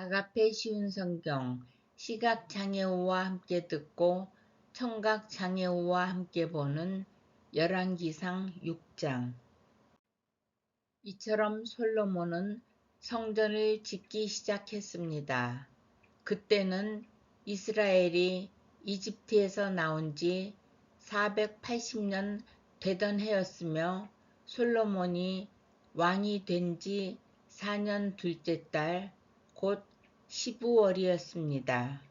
아가페 쉬운 성경, 시각장애우와 함께 듣고 청각장애우와 함께 보는 열왕기상 6장. 이처럼 솔로몬은 성전을 짓기 시작했습니다. 그때는 이스라엘이 이집트에서 나온 지 480년 되던 해였으며 솔로몬이 왕이 된 지 4년 둘째 달, 곧 15월이었습니다.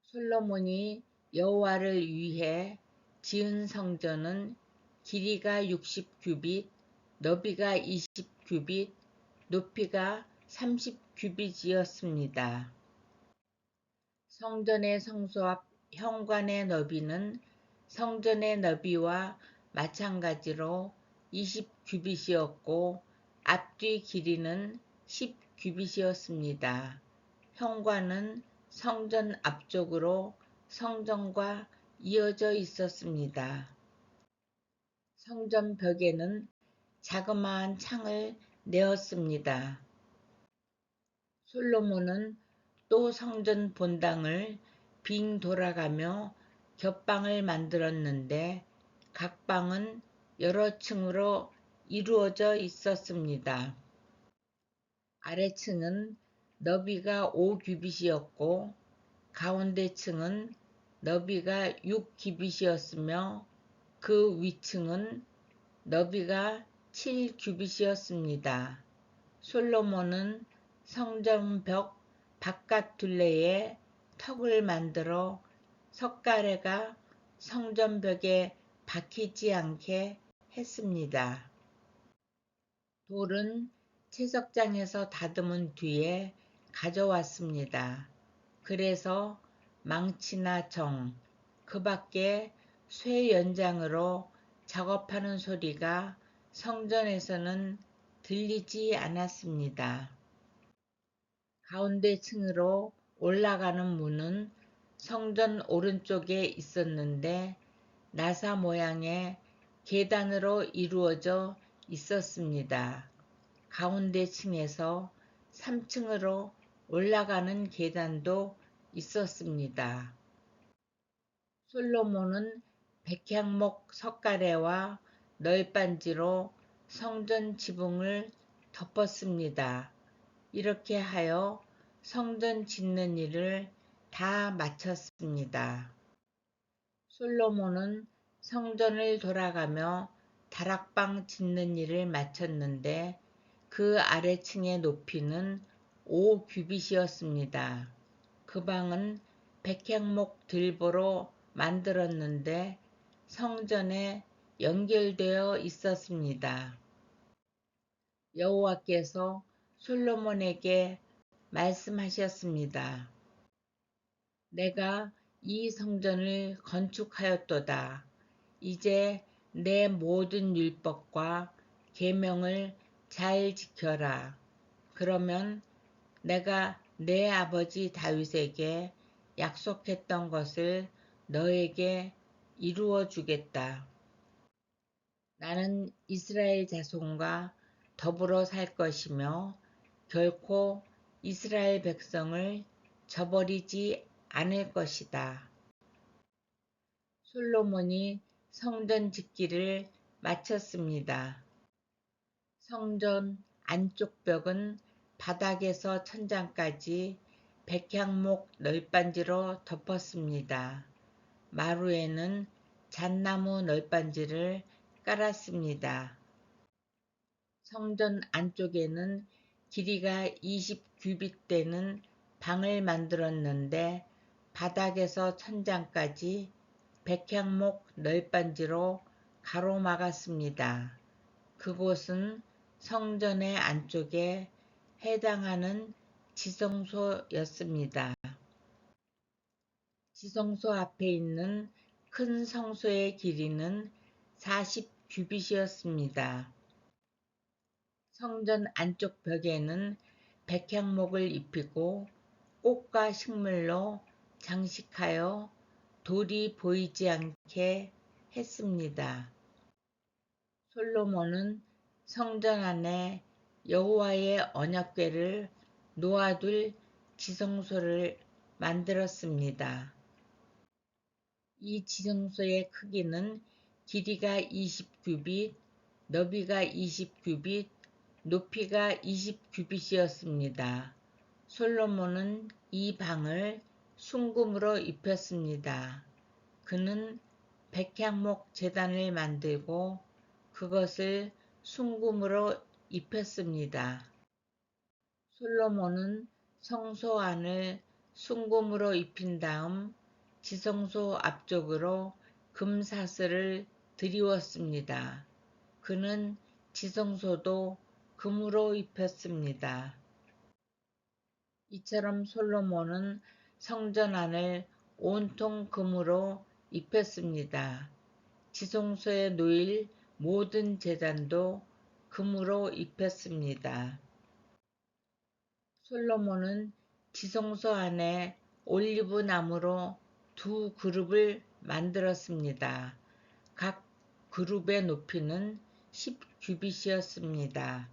솔로몬이 여호와를 위해 지은 성전은 길이가 60규빗, 너비가 20규빗, 높이가 30규빗이었습니다. 성전의 성소 앞 현관의 너비는 성전의 너비와 마찬가지로 20규빗이었고 앞뒤 길이는 10규빗이었습니다. 현관은 성전 앞쪽으로 성전과 이어져 있었습니다. 성전 벽에는 자그마한 창을 내었습니다. 솔로몬은 또 성전 본당을 빙 돌아가며 겹방을 만들었는데 각 방은 여러 층으로 이루어져 있었습니다. 아래층은 너비가 5규빗이었고 가운데 층은 너비가 6규빗이었으며 그 위층은 너비가 7규빗이었습니다. 솔로몬은 성전벽 바깥 둘레에 턱을 만들어 석가래가 성전벽에 박히지 않게 했습니다. 돌은 채석장에서 다듬은 뒤에 가져왔습니다. 그래서 망치나 정, 그 밖에 쇠 연장으로 작업하는 소리가 성전에서는 들리지 않았습니다. 가운데 층으로 올라가는 문은 성전 오른쪽에 있었는데 나사 모양의 계단으로 이루어져 있었습니다. 가운데 층에서 3층으로 올라가는 계단도 있었습니다. 솔로몬은 백향목 석가래와 널빤지로 성전 지붕을 덮었습니다. 이렇게 하여 성전 짓는 일을 다 마쳤습니다. 솔로몬은 성전을 돌아가며 다락방 짓는 일을 마쳤는데 그 아래층의 높이는 5규빗이었습니다. 그 방은 백향목 들보로 만들었는데 성전에 연결되어 있었습니다. 여호와께서 솔로몬에게 말씀하셨습니다. 내가 이 성전을 건축하였도다. 이제 내 모든 율법과 계명을 잘 지켜라. 그러면 내가 내 아버지 다윗에게 약속했던 것을 너에게 이루어 주겠다. 나는 이스라엘 자손과 더불어 살 것이며 결코 이스라엘 백성을 저버리지 않을 것이다. 솔로몬이 성전 짓기를 마쳤습니다. 성전 안쪽 벽은 바닥에서 천장까지 백향목 널빤지로 덮었습니다. 마루에는 잣나무 널빤지를 깔았습니다. 성전 안쪽에는 길이가 20규빗 되는 방을 만들었는데 바닥에서 천장까지 백향목 널빤지로 가로막았습니다. 그곳은 성전의 안쪽에 해당하는 지성소였습니다. 지성소 앞에 있는 큰 성소의 길이는 40규빗이었습니다. 성전 안쪽 벽에는 백향목을 입히고 꽃과 식물로 장식하여 돌이 보이지 않게 했습니다. 솔로몬은 성전 안에 여호와의 언약궤를 놓아둘 지성소를 만들었습니다. 이 지성소의 크기는 길이가 20규빗, 너비가 20규빗, 높이가 20규빗이었습니다. 솔로몬은 이 방을 순금으로 입혔습니다. 그는 백향목 제단을 만들고 그것을 순금으로 입혔습니다. 솔로몬은 성소 안을 순금으로 입힌 다음 지성소 앞쪽으로 금사슬을 드리웠습니다. 그는 지성소도 금으로 입혔습니다. 이처럼 솔로몬은 성전 안을 온통 금으로 입혔습니다. 지성소에 놓일 모든 제단도 금으로 입혔습니다. 솔로몬은 지성소 안에 올리브 나무로 두 그룹을 만들었습니다. 각 그룹의 높이는 10규빗이었습니다.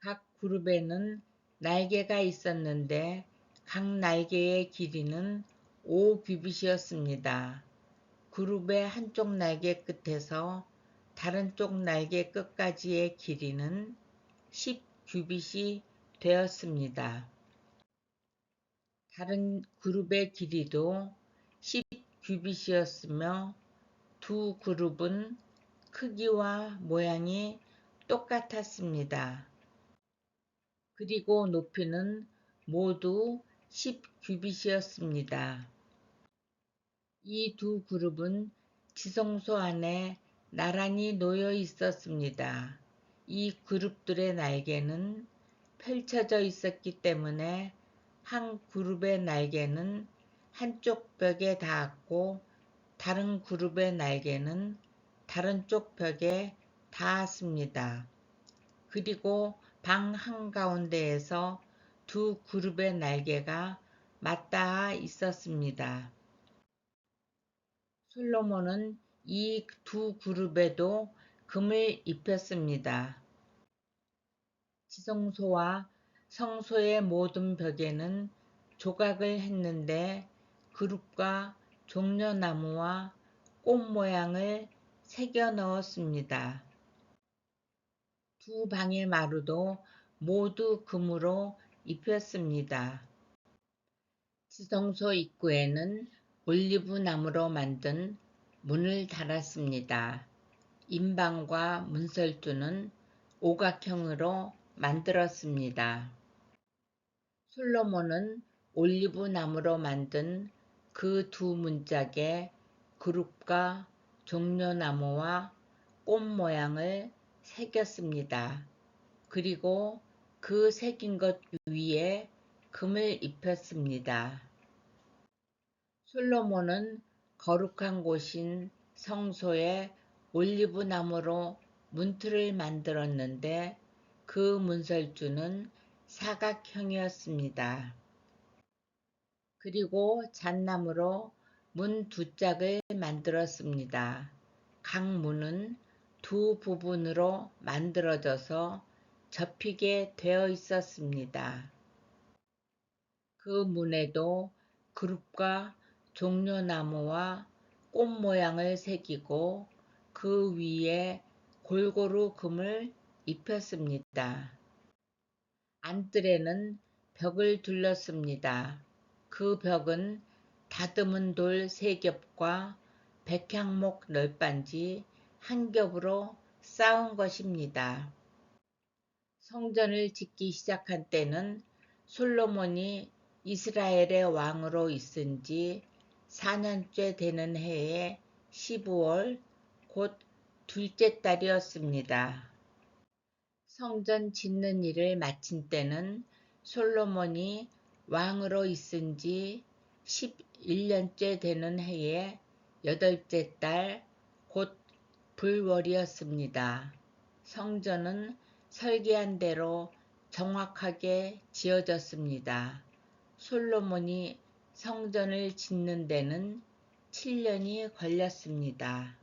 각 그룹에는 날개가 있었는데 각 날개의 길이는 5규빗이었습니다. 그룹의 한쪽 날개 끝에서 다른 쪽 날개 끝까지의 길이는 10규빗이 되었습니다. 다른 그룹의 길이도 10규빗이었으며 두 그룹은 크기와 모양이 똑같았습니다. 그리고 높이는 모두 10규빗이었습니다. 이 두 그룹은 지성소 안에 나란히 놓여 있었습니다. 이 그룹들의 날개는 펼쳐져 있었기 때문에 한 그룹의 날개는 한쪽 벽에 닿았고 다른 그룹의 날개는 다른 쪽 벽에 닿았습니다. 그리고 방 한가운데에서 두 그룹의 날개가 맞닿아 있었습니다. 솔로몬은 이 두 그룹에도 금을 입혔습니다. 지성소와 성소의 모든 벽에는 조각을 했는데 그룹과 종려나무와 꽃 모양을 새겨 넣었습니다. 두 방의 마루도 모두 금으로 입혔습니다. 지성소 입구에는 올리브 나무로 만든 문을 달았습니다. 임방과 문설주는 오각형으로 만들었습니다. 솔로몬은 올리브 나무로 만든 그 두 문짝에 그룹과 종려나무와 꽃 모양을 새겼습니다. 그리고 그 새긴 것 위에 금을 입혔습니다. 솔로몬은 거룩한 곳인 성소에 올리브 나무로 문틀을 만들었는데 그 문설주는 사각형이었습니다. 그리고 잣나무로 문 두 짝을 만들었습니다. 각 문은 두 부분으로 만들어져서 접히게 되어 있었습니다. 그 문에도 그룹과 종려나무와 꽃 모양을 새기고 그 위에 골고루 금을 입혔습니다. 안뜰에는 벽을 둘렀습니다. 그 벽은 다듬은 돌 3겹과 백향목 널빤지 1겹으로 쌓은 것입니다. 성전을 짓기 시작한 때는 솔로몬이 이스라엘의 왕으로 있은 지 4년째 되는 해의 15월 곧 둘째 달이었습니다. 성전 짓는 일을 마친 때는 솔로몬이 왕으로 있은 지 11년째 되는 해의 8째 달 곧 불월이었습니다. 성전은 설계한 대로 정확하게 지어졌습니다. 솔로몬이 성전을 짓는 데는 7년이 걸렸습니다.